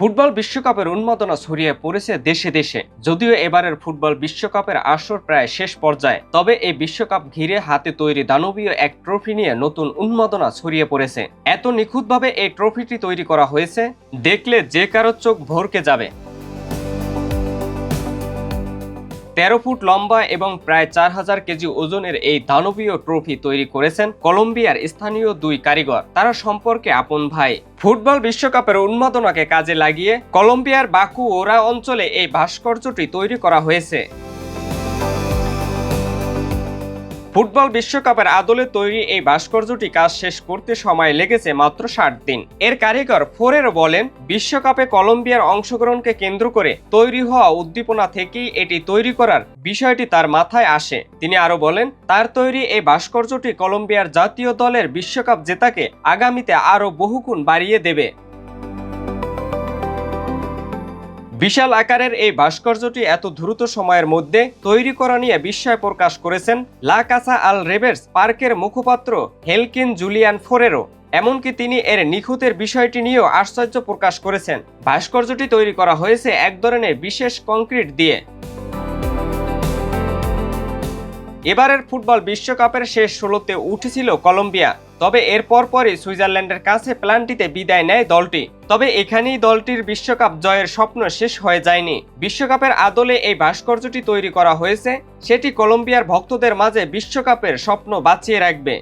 Football বিশ্বকাপের উন্মাদনা ছড়িয়ে পড়েছে দেশে দেশে। যদিও এবারের ফুটবল বিশ্বকাপের আসর প্রায় শেষ পর্যায়ে, তবে এই বিশ্বকাপ ঘিরে হাতে তৈরি দানবীয় এক ট্রফি নিয়ে নতুন উন্মাদনা ছড়িয়ে পড়েছে। এত নিখুঁতভাবে এই ট্রফিটি তৈরি করা হয়েছে, দেখলে যে কারো চোখ ভরকে যাবে। 13 ফুট লম্বা এবং প্রায় 4000 কেজি ওজনের এই দানবীয় ট্রফি তৈরি করেছেন কলম্বিয়ার স্থানীয় দুই কারিগর। তারা সম্পর্কে আপন ভাই। ফুটবল বিশ্বকাপের উন্মাদনাকে কাজে লাগিয়ে কলম্বিয়ার বাকু ওরা অঞ্চলে এই ভাস্কর্যটি তৈরি করা হয়েছে। ফুটবল বিশ্বকাপের আদলে তৈরি এই ভাস্কর্যটি কাজ শেষ করতে সময় লেগেছে মাত্র 60 দিন। এর কারিগর ফোরেরো বলেন, বিশ্বকাপে কলম্বিয়ার অংশগ্রহণকে কেন্দ্র করে তৈরি হওয়া উদ্দীপনা থেকেই এটি তৈরি করার বিষয়টি তার মাথায় আসে। তিনি আরো বলেন, তার তৈরি এই ভাস্কর্যটি কলম্বিয়ার জাতীয় দলের বিশ্বকাপ জেতাকে আগামীতে আরো বহুগুণ বাড়িয়ে দেবে। বিশাল আকারের এই ভাস্কর্যটি এত দ্রুত সময়ের মধ্যে তৈরি করা নিয়ে বিস্ময় প্রকাশ করেছেন লা কাসা আল রেবেরস পার্কের মুখপাত্র হেলকিন জুলিয়ান ফোরেরো। এমনকি তিনি এর নিখুঁতের বিষয়টি নিয়েও আশ্চর্য প্রকাশ করেছেন। ভাস্কর্যটি তৈরি করা হয়েছে এক ধরনের বিশেষ কংক্রিট দিয়ে। এবারের ফুটবল বিশ্বকাপের শেষ 16তে উঠেছিল কলম্বিয়া, তবে এর পরপরই সুইজারল্যান্ডের কাছে প্ল্যানটিতে বিদায় নেয় দলটি। তবে এখানেই দলটির বিশ্বকাপ জয়ের স্বপ্ন শেষ হয়ে যায়নি। বিশ্বকাপের আদলে এই ভাস্কর্যটি তৈরি করা হয়েছে, সেটি কলম্বিয়ার ভক্তদের মাঝে বিশ্বকাপের স্বপ্ন বাঁচিয়ে রাখবে।